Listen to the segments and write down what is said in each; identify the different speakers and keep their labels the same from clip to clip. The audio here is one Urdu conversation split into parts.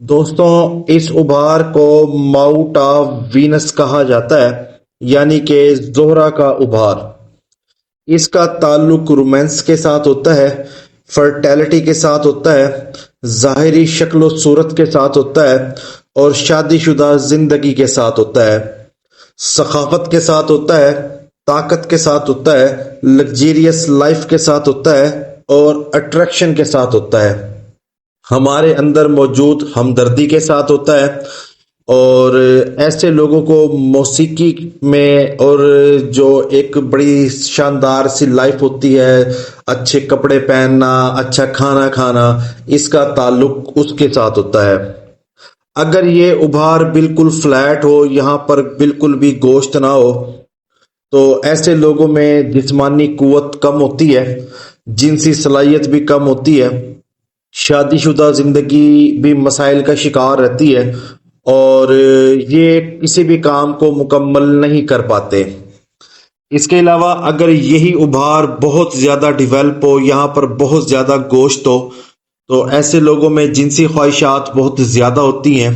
Speaker 1: دوستوں، اس ابھار کو ماؤنٹ آف وینس کہا جاتا ہے، یعنی کہ زہرہ کا ابھار۔ اس کا تعلق رومانس کے ساتھ ہوتا ہے، فرٹیلٹی کے ساتھ ہوتا ہے، ظاہری شکل و صورت کے ساتھ ہوتا ہے، اور شادی شدہ زندگی کے ساتھ ہوتا ہے، ثقافت کے ساتھ ہوتا ہے، طاقت کے ساتھ ہوتا ہے، لگزیریس لائف کے ساتھ ہوتا ہے، اور اٹریکشن کے ساتھ ہوتا ہے۔ ہمارے اندر موجود ہمدردی کے ساتھ ہوتا ہے، اور ایسے لوگوں کو موسیقی میں، اور جو ایک بڑی شاندار سی لائف ہوتی ہے، اچھے کپڑے پہننا، اچھا کھانا کھانا، اس کا تعلق اس کے ساتھ ہوتا ہے۔ اگر یہ ابھار بالکل فلیٹ ہو، یہاں پر بالکل بھی گوشت نہ ہو، تو ایسے لوگوں میں جسمانی قوت کم ہوتی ہے، جنسی صلاحیت بھی کم ہوتی ہے، شادی شدہ زندگی بھی مسائل کا شکار رہتی ہے، اور یہ کسی بھی کام کو مکمل نہیں کر پاتے۔ اس کے علاوہ اگر یہی ابھار بہت زیادہ ڈیولپ ہو، یہاں پر بہت زیادہ گوشت ہو، تو ایسے لوگوں میں جنسی خواہشات بہت زیادہ ہوتی ہیں،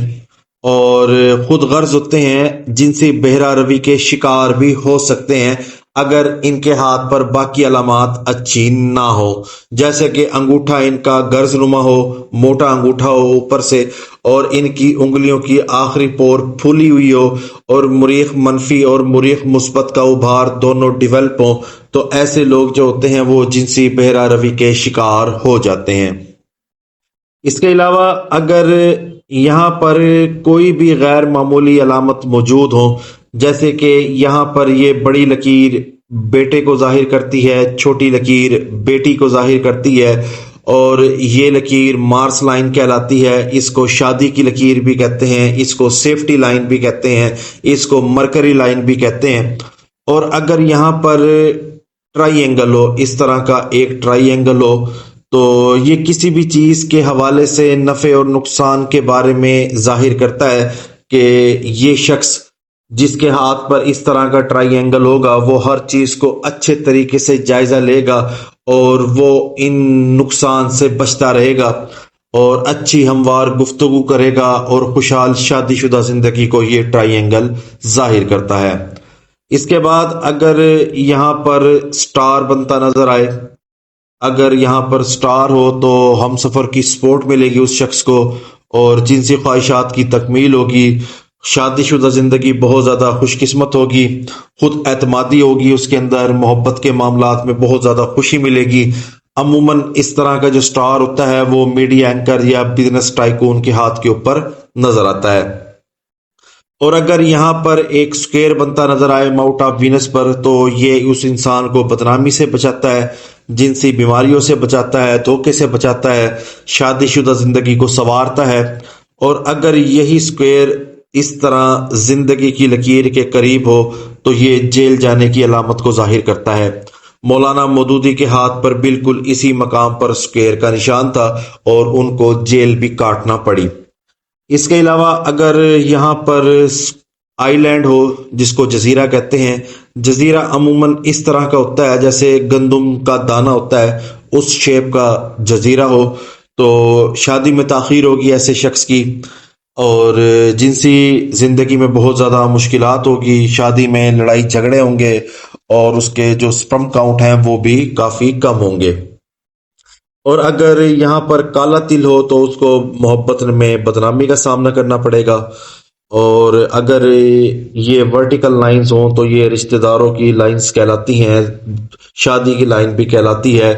Speaker 1: اور خود غرض ہوتے ہیں، جنسی بہرہ روی کے شکار بھی ہو سکتے ہیں اگر ان کے ہاتھ پر باقی علامات اچھی نہ ہو، جیسے کہ انگوٹھا ان کا غرض نما ہو، موٹا انگوٹھا ہو اوپر سے، اور ان کی انگلیوں کی آخری پور پھولی ہوئی ہو، اور مریخ منفی اور مریخ مثبت کا ابھار دونوں ڈیولپ ہوں، تو ایسے لوگ جو ہوتے ہیں وہ جنسی بہرہ روی کے شکار ہو جاتے ہیں۔ اس کے علاوہ اگر یہاں پر کوئی بھی غیر معمولی علامت موجود ہو، جیسے کہ یہاں پر یہ بڑی لکیر بیٹے کو ظاہر کرتی ہے، چھوٹی لکیر بیٹی کو ظاہر کرتی ہے، اور یہ لکیر مارس لائن کہلاتی ہے، اس کو شادی کی لکیر بھی کہتے ہیں، اس کو سیفٹی لائن بھی کہتے ہیں، اس کو مرکری لائن بھی کہتے ہیں۔ اور اگر یہاں پر ٹرائی اینگل ہو، اس طرح کا ایک ٹرائی اینگل ہو، تو یہ کسی بھی چیز کے حوالے سے نفع اور نقصان کے بارے میں ظاہر کرتا ہے کہ یہ شخص جس کے ہاتھ پر اس طرح کا ٹرائی اینگل ہوگا، وہ ہر چیز کو اچھے طریقے سے جائزہ لے گا، اور وہ ان نقصان سے بچتا رہے گا، اور اچھی ہموار گفتگو کرے گا، اور خوشحال شادی شدہ زندگی کو یہ ٹرائی اینگل ظاہر کرتا ہے۔ اس کے بعد اگر یہاں پر سٹار بنتا نظر آئے، اگر یہاں پر سٹار ہو تو ہم سفر کی سپورٹ ملے گی اس شخص کو، اور جنسی خواہشات کی تکمیل ہوگی، شادی شدہ زندگی بہت زیادہ خوش قسمت ہوگی، خود اعتمادی ہوگی اس کے اندر، محبت کے معاملات میں بہت زیادہ خوشی ملے گی۔ عموماً اس طرح کا جو سٹار ہوتا ہے وہ میڈیا اینکر یا بزنس ٹائکون کے ہاتھ کے اوپر نظر آتا ہے۔ اور اگر یہاں پر ایک سکوئر بنتا نظر آئے ماؤنٹ آف وینس پر، تو یہ اس انسان کو بدنامی سے بچاتا ہے، جنسی بیماریوں سے بچاتا ہے، دھوکے سے بچاتا ہے، شادی شدہ زندگی کو سنوارتا ہے۔ اور اگر یہی سکوئر اس طرح زندگی کی لکیر کے قریب ہو، تو یہ جیل جانے کی علامت کو ظاہر کرتا ہے۔ مولانا مودودی کے ہاتھ پر بالکل اسی مقام پر سکوئر کا نشان تھا، اور ان کو جیل بھی کاٹنا پڑی۔ اس کے علاوہ اگر یہاں پر آئی لینڈ ہو، جس کو جزیرہ کہتے ہیں، جزیرہ عموماً اس طرح کا ہوتا ہے جیسے گندم کا دانہ ہوتا ہے، اس شیپ کا جزیرہ ہو، تو شادی میں تاخیر ہوگی ایسے شخص کی، اور جنسی زندگی میں بہت زیادہ مشکلات ہوگی، شادی میں لڑائی جھگڑے ہوں گے، اور اس کے جو سپرم کاؤنٹ ہیں وہ بھی کافی کم ہوں گے۔ اور اگر یہاں پر کالا تل ہو تو اس کو محبت میں بدنامی کا سامنا کرنا پڑے گا، اور اگر یہ ورٹیکل لائنز ہوں تو یہ رشتہ داروں کی لائنز کہلاتی ہیں، شادی کی لائن بھی کہلاتی ہے،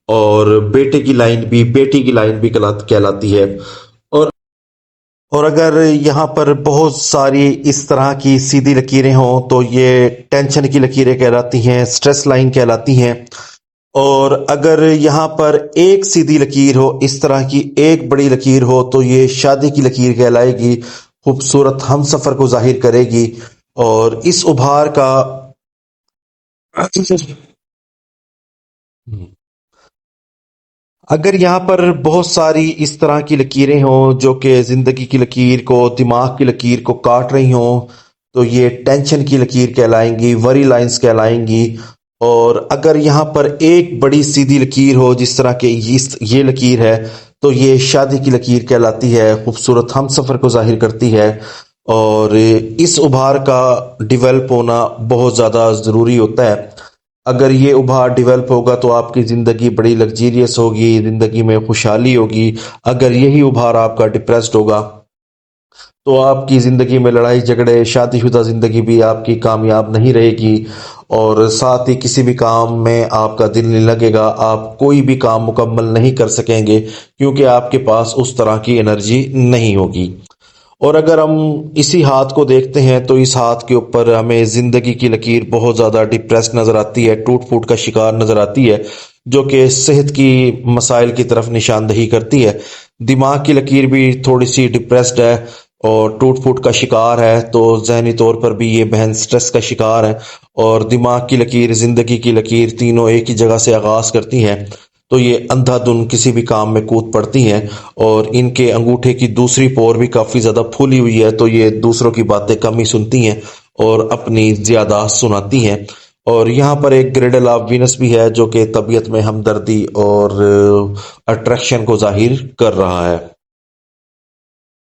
Speaker 1: اور بیٹے کی لائن بھی، بیٹی کی لائن بھی کہلاتی ہے۔ اور اور اگر یہاں پر بہت ساری اس طرح کی سیدھی لکیریں ہوں تو یہ ٹینشن کی لکیریں کہلاتی ہیں، سٹریس لائن کہلاتی ہیں۔ اور اگر یہاں پر ایک سیدھی لکیر ہو، اس طرح کی ایک بڑی لکیر ہو، تو یہ شادی کی لکیر کہلائے گی، خوبصورت ہم سفر کو ظاہر کرے گی۔ اور اس ابھار کا اگر یہاں پر بہت ساری اس طرح کی لکیریں ہوں جو کہ زندگی کی لکیر کو، دماغ کی لکیر کو کاٹ رہی ہوں، تو یہ ٹینشن کی لکیر کہلائیں گی، وری لائنز کہلائیں گی۔ اور اگر یہاں پر ایک بڑی سیدھی لکیر ہو، جس طرح کہ یہ لکیر ہے، تو یہ شادی کی لکیر کہلاتی ہے، خوبصورت ہم سفر کو ظاہر کرتی ہے، اور اس ابھار کا ڈیولپ ہونا بہت زیادہ ضروری ہوتا ہے۔ اگر یہ ابھار ڈیولپ ہوگا تو آپ کی زندگی بڑی لگزیریس ہوگی، زندگی میں خوشحالی ہوگی۔ اگر یہی ابھار آپ کا ڈپریسڈ ہوگا تو آپ کی زندگی میں لڑائی جھگڑے، شادی شدہ زندگی بھی آپ کی کامیاب نہیں رہے گی، اور ساتھ ہی کسی بھی کام میں آپ کا دل نہیں لگے گا، آپ کوئی بھی کام مکمل نہیں کر سکیں گے، کیونکہ آپ کے پاس اس طرح کی انرجی نہیں ہوگی۔ اور اگر ہم اسی ہاتھ کو دیکھتے ہیں تو اس ہاتھ کے اوپر ہمیں زندگی کی لکیر بہت زیادہ ڈپریس نظر آتی ہے، ٹوٹ پھوٹ کا شکار نظر آتی ہے، جو کہ صحت کی مسائل کی طرف نشاندہی کرتی ہے۔ دماغ کی لکیر بھی تھوڑی سی ڈپریسڈ ہے اور ٹوٹ پھوٹ کا شکار ہے، تو ذہنی طور پر بھی یہ بہن سٹریس کا شکار ہے۔ اور دماغ کی لکیر، زندگی کی لکیر، تینوں ایک ہی جگہ سے آغاز کرتی ہیں، تو یہ اندھا دھن کسی بھی کام میں کود پڑتی ہیں، اور ان کے انگوٹھے کی دوسری پور بھی کافی زیادہ پھولی ہوئی ہے، تو یہ دوسروں کی باتیں کم ہی سنتی ہیں اور اپنی زیادہ سناتی ہیں۔ اور یہاں پر ایک گریڈل آف وینس بھی ہے جو کہ طبیعت میں ہمدردی اور اٹریکشن کو ظاہر کر رہا ہے۔